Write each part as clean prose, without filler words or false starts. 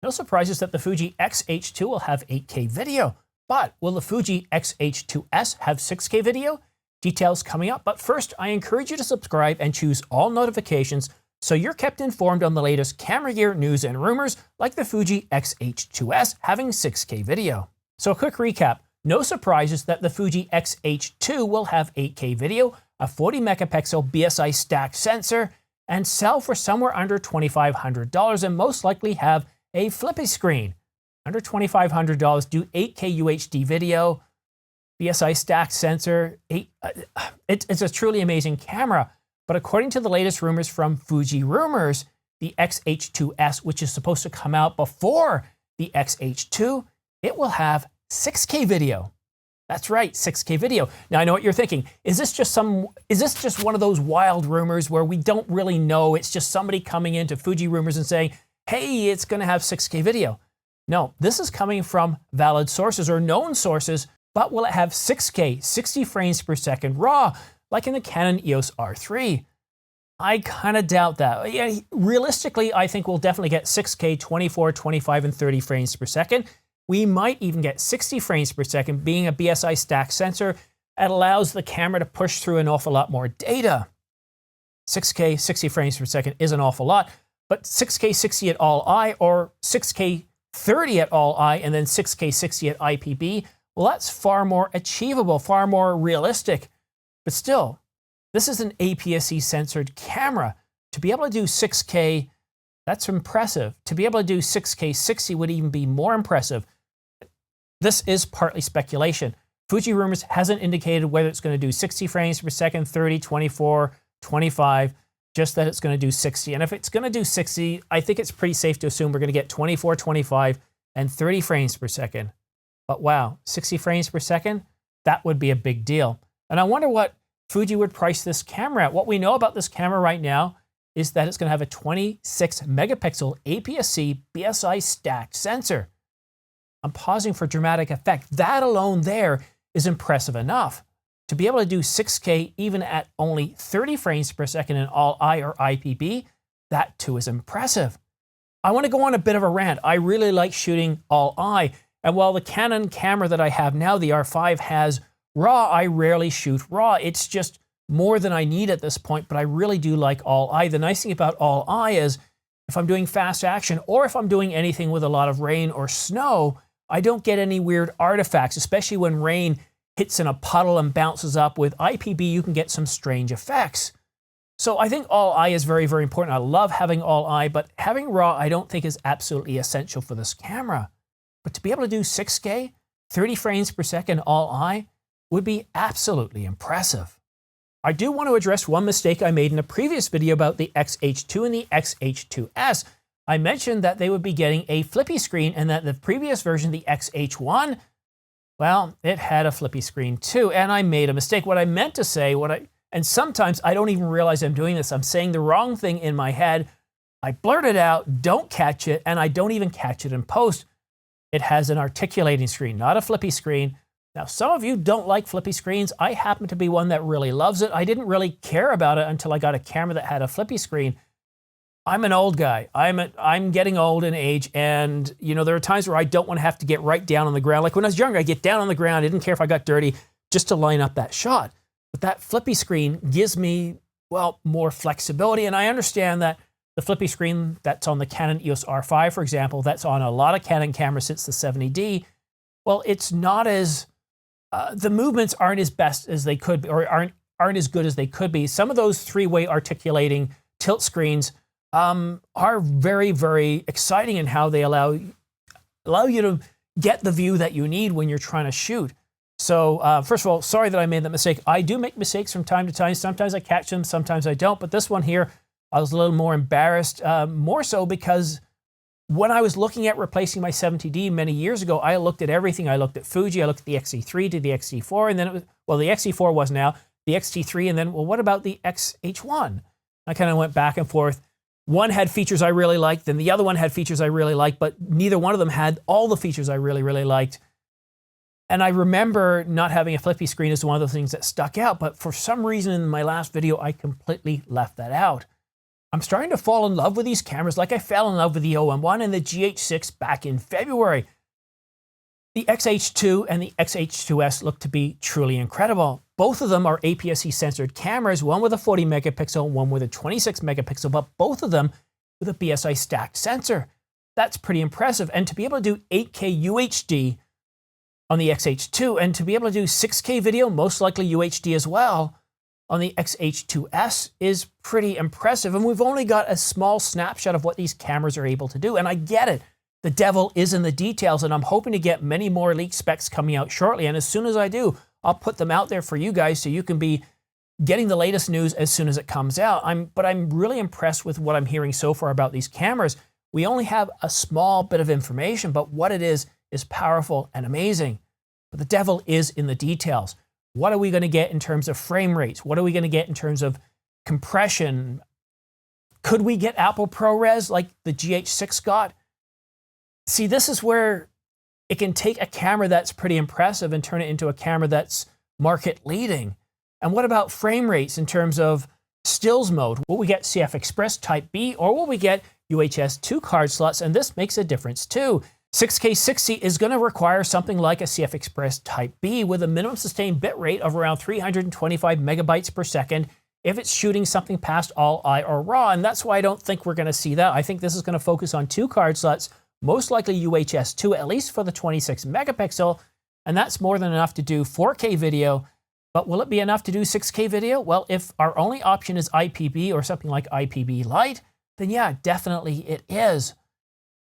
No surprises that the Fuji X-H2 will have 8K video, but will the Fuji X-H2s have 6K video? Details coming up, but first I encourage you to subscribe and choose all notifications so you're kept informed on the latest camera gear news and rumors like the Fuji X-H2s having 6K video. So a quick recap, no surprises that the Fuji X-H2 will have 8K video, a 40 megapixel BSI stacked sensor, and sell for somewhere under $2,500 and most likely have a flippy screen. Under $2,500, do 8K UHD video, BSI stacked sensor. It's a truly amazing camera. But according to the latest rumors from Fuji Rumors, the X-H2s, which is supposed to come out before the X-H2, it will have 6K video. That's right, 6K video. Now I know what you're thinking. Is this just one of those wild rumors where we don't really know? It's just somebody coming into Fuji Rumors and saying, hey, it's going to have 6K video. No, this is coming from valid sources or known sources, but will it have 6K, 60 frames per second raw, like in the Canon EOS R3? I kind of doubt that. Yeah, realistically, I think we'll definitely get 6K, 24, 25, and 30 frames per second. We might even get 60 frames per second, being a BSI stacked sensor. It allows the camera to push through an awful lot more data. 6K, 60 frames per second is an awful lot. But 6K 60 at all eye or 6K 30 at all eye and then 6K 60 at IPB, well, that's far more achievable, far more realistic. But still, this is an APS-C censored camera. To be able to do 6K, that's impressive. To be able to do 6K 60 would even be more impressive. This is partly speculation. Fuji Rumors hasn't indicated whether it's going to do 60 frames per second, 30, 24, 25, just that it's going to do 60. And if it's going to do 60, I think it's pretty safe to assume we're going to get 24, 25, and 30 frames per second. But wow, 60 frames per second? That would be a big deal. And I wonder what Fuji would price this camera at. What we know about this camera right now is that it's going to have a 26 megapixel APS-C BSI stacked sensor. I'm pausing for dramatic effect. That alone there is impressive enough. To be able to do 6K even at only 30 frames per second in all eye or IPB, that too is impressive. I want to go on a bit of a rant. I really like shooting all eye. And while the Canon camera that I have now, the R5, has RAW, I rarely shoot RAW. It's just more than I need at this point, but I really do like all eye. The nice thing about all eye is if I'm doing fast action or if I'm doing anything with a lot of rain or snow, I don't get any weird artifacts, especially when rain hits in a puddle and bounces up. With IPB, you can get some strange effects. So I think all eye is very, very important. I love having all eye, but having RAW I don't think is absolutely essential for this camera. But to be able to do 6K, 30 frames per second all eye would be absolutely impressive. I do want to address one mistake I made in a previous video about the X-H2 and the X-H2s. I mentioned that they would be getting a flippy screen and that the previous version, the X-H1, well, it had a flippy screen too, and I made a mistake. What I meant to say, and sometimes I don't even realize I'm doing this. I'm saying the wrong thing in my head. I blurt it out, don't catch it, and I don't even catch it in post. It has an articulating screen, not a flippy screen. Now, some of you don't like flippy screens. I happen to be one that really loves it. I didn't really care about it until I got a camera that had a flippy screen. I'm an old guy. I'm getting old in age, and you know there are times where I don't want to have to get right down on the ground. Like when I was younger, I get down on the ground. I didn't care if I got dirty just to line up that shot. But that flippy screen gives me, well, more flexibility, and I understand that the flippy screen that's on the Canon EOS R5, for example, that's on a lot of Canon cameras since the 70D. Well, it's not as the movements aren't as best as they could be, or aren't as good as they could be. Some of those three-way articulating tilt screens are very, very exciting in how they allow you to get the view that you need when you're trying to shoot. So first of all, sorry that I made that mistake. I do make mistakes from time to time. Sometimes I catch them, sometimes I don't. But this one here, I was a little more embarrassed, more so because when I was looking at replacing my 70D many years ago, I looked at everything. I looked at Fuji, I looked at the X-T3 to the X-T4, and then it was, well, the X-T4 was now, the X-T3, and then, well, what about the X-H1? I kind of went back and forth. One had features I really liked, and the other one had features I really liked, but neither one of them had all the features I really, really liked. And I remember not having a flippy screen as one of the things that stuck out, but for some reason in my last video, I completely left that out. I'm starting to fall in love with these cameras like I fell in love with the OM1 and the GH6 back in February. The X-H2 and the X-H2s look to be truly incredible. Both of them are APS-C censored cameras, one with a 40 megapixel, one with a 26 megapixel, but both of them with a BSI stacked sensor. That's pretty impressive. And to be able to do 8K UHD on the X-H2 and to be able to do 6K video, most likely UHD as well, on the X-H2s is pretty impressive. And we've only got a small snapshot of what these cameras are able to do. And I get it. The devil is in the details, and I'm hoping to get many more leaked specs coming out shortly. And as soon as I do, I'll put them out there for you guys so you can be getting the latest news as soon as it comes out. But I'm really impressed with what I'm hearing so far about these cameras. We only have a small bit of information, but what it is powerful and amazing. But the devil is in the details. What are we going to get in terms of frame rates? What are we going to get in terms of compression? Could we get Apple ProRes like the GH6 got? See, this is where it can take a camera that's pretty impressive and turn it into a camera that's market leading. And what about frame rates in terms of stills mode? Will we get CF Express Type B or will we get UHS 2 card slots? And this makes a difference too. 6K 60 is going to require something like a CF Express Type B with a minimum sustained bit rate of around 325 megabytes per second if it's shooting something past all-I or RAW. And that's why I don't think we're going to see that. I think this is going to focus on 2 card slots, most likely UHS 2, at least for the 26 megapixel. And that's more than enough to do 4K video. But will it be enough to do 6K video? Well, if our only option is IPB or something like IPB Lite, then yeah, definitely it is.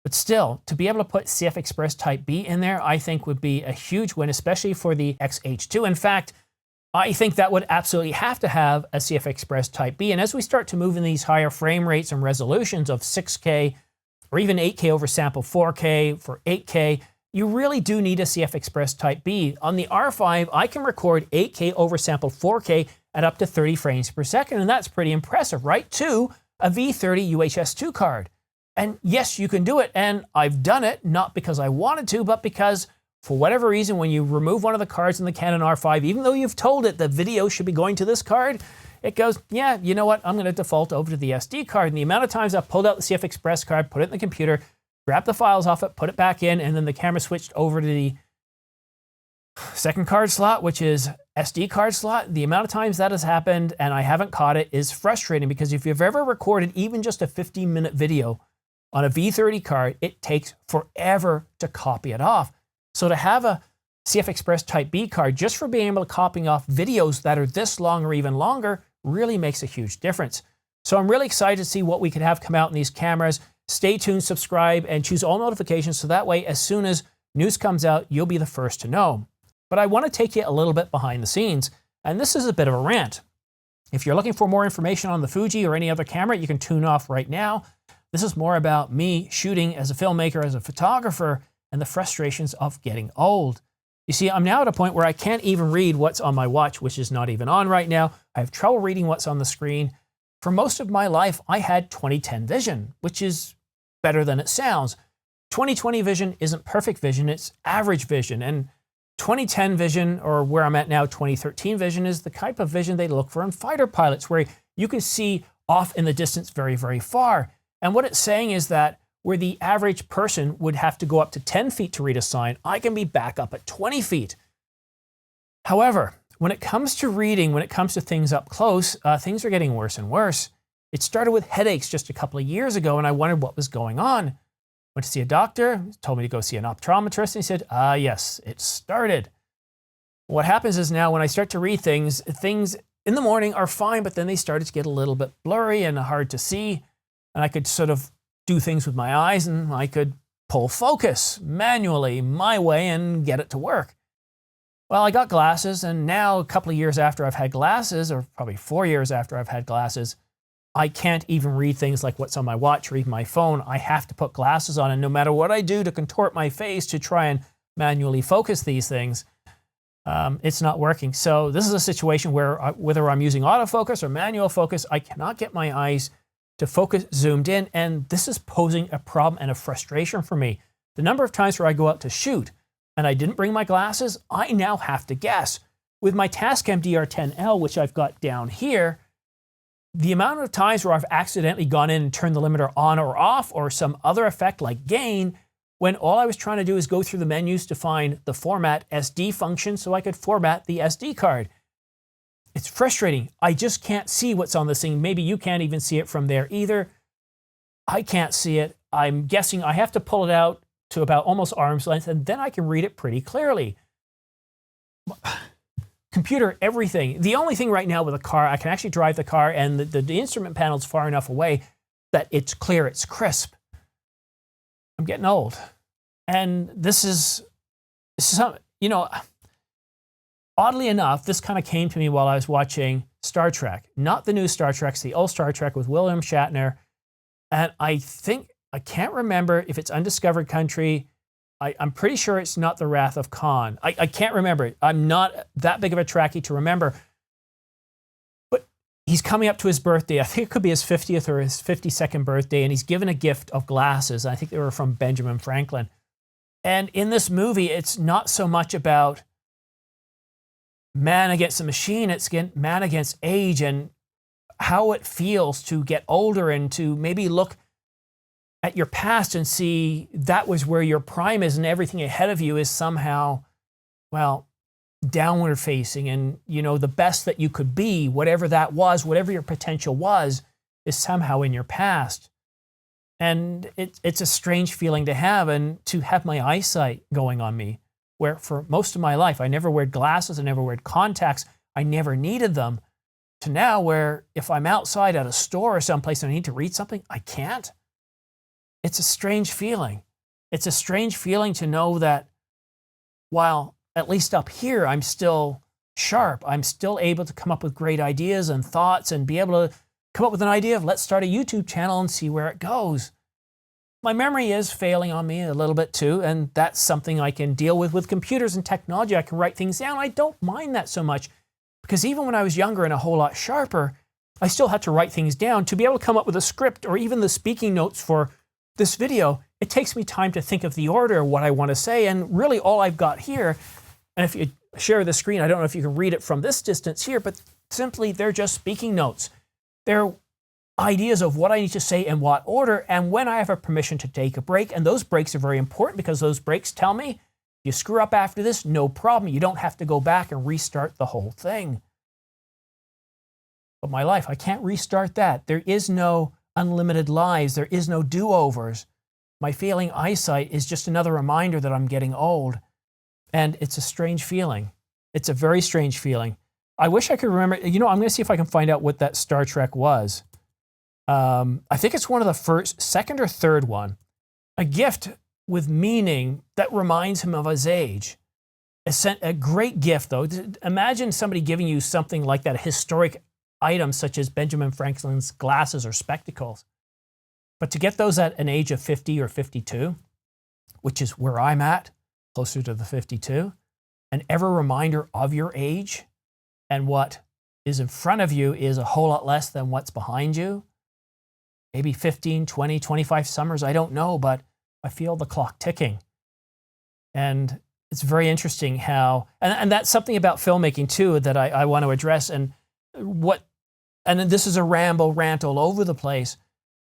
But still, to be able to put CF Express Type B in there, I think would be a huge win, especially for the X-H2. In fact, I think that would absolutely have to have a CF Express Type B. And as we start to move in these higher frame rates and resolutions of 6K or even 8K over sample 4K for 8K, you really do need a CF Express Type B. On the R5, I can record 8K over sample 4K at up to 30 frames per second, and that's pretty impressive, right? To a V30 UHS2 card. And yes, you can do it, and I've done it, not because I wanted to, but because for whatever reason, when you remove one of the cards in the Canon R5, even though you've told it the video should be going to this card, it goes, yeah, you know what, I'm going to default over to the SD card. And the amount of times I've pulled out the CF Express card, put it in the computer, grabbed the files off it, put it back in, and then the camera switched over to the second card slot, which is SD card slot. The amount of times that has happened and I haven't caught it is frustrating, because if you've ever recorded even just a 15-minute video on a V30 card, it takes forever to copy it off. So to have a CF Express Type B card just for being able to copy off videos that are this long or even longer really makes a huge difference. So I'm really excited to see what we could have come out in these cameras. Stay tuned, subscribe, and choose all notifications so that way as soon as news comes out, you'll be the first to know. But I want to take you a little bit behind the scenes, and this is a bit of a rant. If you're looking for more information on the Fuji or any other camera, you can tune off right now. This is more about me shooting as a filmmaker, as a photographer, and the frustrations of getting old. You see, I'm now at a point where I can't even read what's on my watch, which is not even on right now. I have trouble reading what's on the screen. For most of my life, I had 2010 vision, which is better than it sounds. 2020 vision isn't perfect vision, it's average vision. And 2010 vision, or where I'm at now, 2013 vision, is the type of vision they look for in fighter pilots, where you can see off in the distance very, very far. And what it's saying is that where the average person would have to go up to 10 feet to read a sign, I can be back up at 20 feet. However, when it comes to reading, when it comes to things up close, things are getting worse and worse. It started with headaches just a couple of years ago, and I wondered what was going on. Went to see a doctor, told me to go see an optometrist, and he said, yes, it started. What happens is now when I start to read things in the morning are fine, but then they started to get a little bit blurry and hard to see, and I could sort of do things with my eyes, and I could pull focus manually my way and get it to work. Well, I got glasses, and now a couple of years after I've had glasses, or probably 4 years after I've had glasses, I can't even read things like what's on my watch or even my phone. I have to put glasses on, and no matter what I do to contort my face to try and manually focus these things, it's not working. So this is a situation where whether I'm using autofocus or manual focus, I cannot get my eyes to focus zoomed in, and this is posing a problem and a frustration for me. The number of times where I go out to shoot and I didn't bring my glasses, I now have to guess. With my Tascam DR10L, which I've got down here, the amount of times where I've accidentally gone in and turned the limiter on or off or some other effect like gain, when all I was trying to do is go through the menus to find the format SD function so I could format the SD card. It's frustrating. I just can't see what's on this thing. Maybe you can't even see it from there either. I can't see it. I'm guessing I have to pull it out to about almost arm's length, and then I can read it pretty clearly. Computer, everything. The only thing right now with a car, I can actually drive the car, and the instrument panel's far enough away that it's clear, it's crisp. I'm getting old. And this is you know, oddly enough, this kind of came to me while I was watching Star Trek. Not the new Star Trek, the old Star Trek with William Shatner. And I can't remember if it's Undiscovered Country. I'm pretty sure it's not The Wrath of Khan. I can't remember. I'm not that big of a Trekkie to remember. But he's coming up to his birthday. I think it could be his 50th or his 52nd birthday, and he's given a gift of glasses. I think they were from Benjamin Franklin. And in this movie, it's not so much about man against the machine. It's man against age and how it feels to get older and to maybe look at your past and see that was where your prime is and everything ahead of you is somehow, well, downward facing. And, you know, the best that you could be, whatever that was, whatever your potential was, is somehow in your past. And it's a strange feeling to have, and to have my eyesight going on me, where for most of my life, I never wore glasses, I never wore contacts, I never needed them, to now where if I'm outside at a store or someplace and I need to read something, I can't. It's a strange feeling. It's a strange feeling to know that while at least up here, I'm still sharp, I'm still able to come up with great ideas and thoughts and be able to come up with an idea of let's start a YouTube channel and see where it goes. My memory is failing on me a little bit too, and that's something I can deal with computers and technology. I can write things down. I don't mind that so much, because even when I was younger and a whole lot sharper, I still had to write things down to be able to come up with a script or even the speaking notes for this video. It takes me time to think of the order of what I want to say, and really all I've got here, and if you share the screen, I don't know if you can read it from this distance here, but simply they're just speaking notes. They're ideas of what I need to say in what order and when I have a permission to take a break. And those breaks are very important because those breaks tell me, you screw up after this, no problem. You don't have to go back and restart the whole thing. But my life, I can't restart that. There is no unlimited lives. There is no do-overs. My failing eyesight is just another reminder that I'm getting old. And it's a strange feeling. It's a very strange feeling. I wish I could remember, you know, I'm going to see if I can find out what that Star Trek was. I think it's one of the first, second or third one. A gift with meaning that reminds him of his age. A great gift, though. Imagine somebody giving you something like that, a historic item such as Benjamin Franklin's glasses or spectacles. But to get those at an age of 50 or 52, which is where I'm at, closer to the 52, an ever reminder of your age, and what is in front of you is a whole lot less than what's behind you. Maybe 15, 20, 25 summers, I don't know, but I feel the clock ticking. And it's very interesting how, and that's something about filmmaking too that I want to address. And this is a rant all over the place,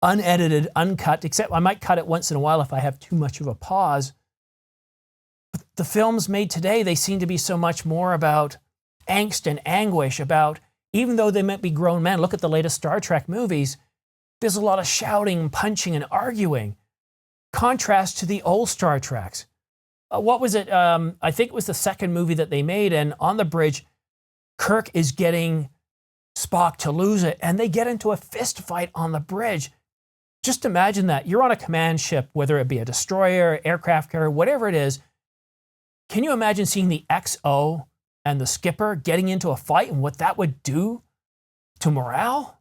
unedited, uncut, except I might cut it once in a while if I have too much of a pause. But the films made today, they seem to be so much more about angst and anguish, about, even though they might be grown men, look at the latest Star Trek movies, there's a lot of shouting, punching, and arguing. Contrast to the old Star Treks. What was it? I think it was the second movie that they made, and on the bridge, Kirk is getting Spock to lose it, and they get into a fist fight on the bridge. Just imagine that. You're on a command ship, whether it be a destroyer, aircraft carrier, whatever it is. Can you imagine seeing the XO and the skipper getting into a fight and what that would do to morale?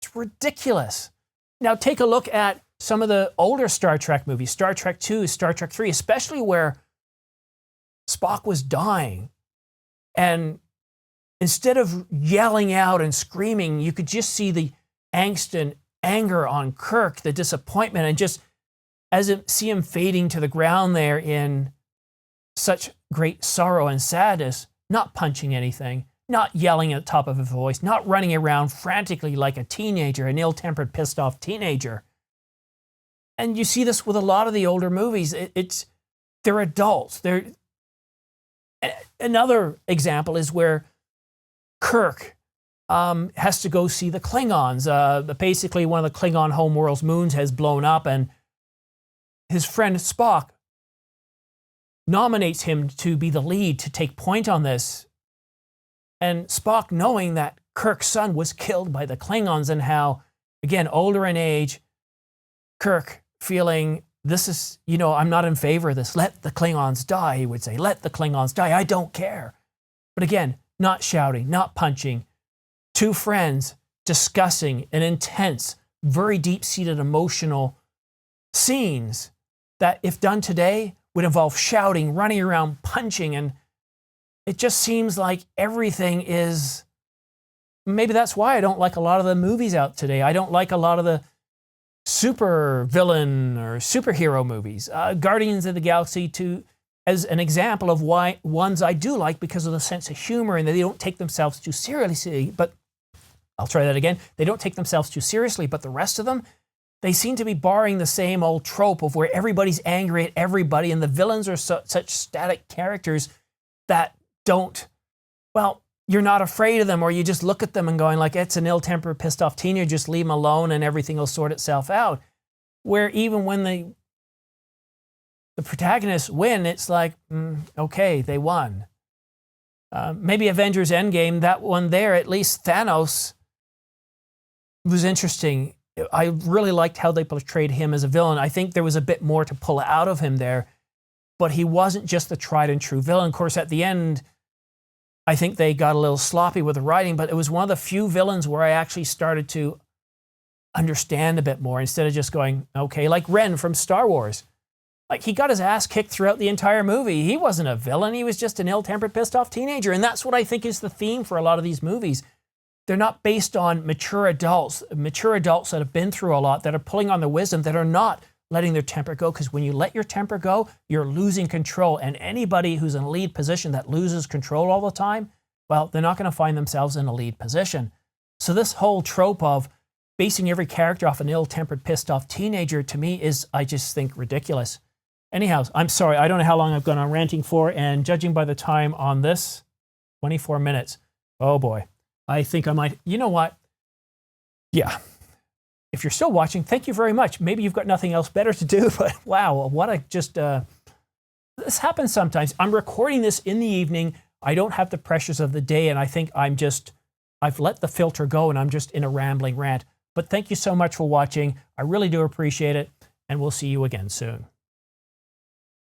It's ridiculous. Now take a look at some of the older Star Trek movies, Star Trek II, Star Trek III, especially where Spock was dying. And instead of yelling out and screaming, you could just see the angst and anger on Kirk, the disappointment, and just see him fading to the ground there in such great sorrow and sadness, not punching anything, not yelling at the top of his voice, not running around frantically like a teenager, an ill-tempered, pissed-off teenager. And you see this with a lot of the older movies. They're adults. Another example is where Kirk has to go see the Klingons. Basically, one of the Klingon homeworld's moons has blown up, and his friend Spock nominates him to be the lead to take point on this. And Spock, knowing that Kirk's son was killed by the Klingons, and how, again, older in age, Kirk feeling, this is, I'm not in favor of this. Let the Klingons die, he would say. Let the Klingons die. I don't care. But again, not shouting, not punching. Two friends discussing an intense, very deep-seated emotional scenes that, if done today, would involve shouting, running around, punching, and it just seems like everything is... Maybe that's why I don't like a lot of the movies out today. I don't like a lot of the super villain or superhero movies. Guardians of the Galaxy 2 as an example of why ones I do like, because of the sense of humor and that they don't take themselves too seriously. But I'll try that again. They don't take themselves too seriously, but the rest of them, they seem to be borrowing the same old trope of where everybody's angry at everybody and the villains are such static characters that don't, well, you're not afraid of them, or you just look at them and going like, it's an ill-tempered, pissed-off teenager, just leave them alone and everything will sort itself out. Where even when the protagonists win, it's like, okay, they won. Maybe Avengers Endgame, that one there, at least Thanos was interesting. I really liked how they portrayed him as a villain. I think there was a bit more to pull out of him there, but he wasn't just the tried and true villain. Of course, at the end, I think they got a little sloppy with the writing, but it was one of the few villains where I actually started to understand a bit more instead of just going, okay, like Ren from Star Wars. Like, he got his ass kicked throughout the entire movie. He wasn't a villain. He was just an ill-tempered, pissed-off teenager. And that's what I think is the theme for a lot of these movies. They're not based on mature adults that have been through a lot, that are pulling on their wisdom, that are not letting their temper go. Because when you let your temper go, you're losing control. And anybody who's in a lead position that loses control all the time, well, they're not going to find themselves in a lead position. So this whole trope of basing every character off an ill-tempered, pissed-off teenager, to me, is, I just think, ridiculous. Anyhow, I'm sorry. I don't know how long I've gone on ranting for, and judging by the time on this, 24 minutes. Oh boy. I think I might, you know what? Yeah. If you're still watching, thank you very much. Maybe you've got nothing else better to do, but wow, what a just, this happens sometimes. I'm recording this in the evening. I don't have the pressures of the day, and I think I've let the filter go, and I'm just in a rambling rant. But thank you so much for watching. I really do appreciate it, and we'll see you again soon.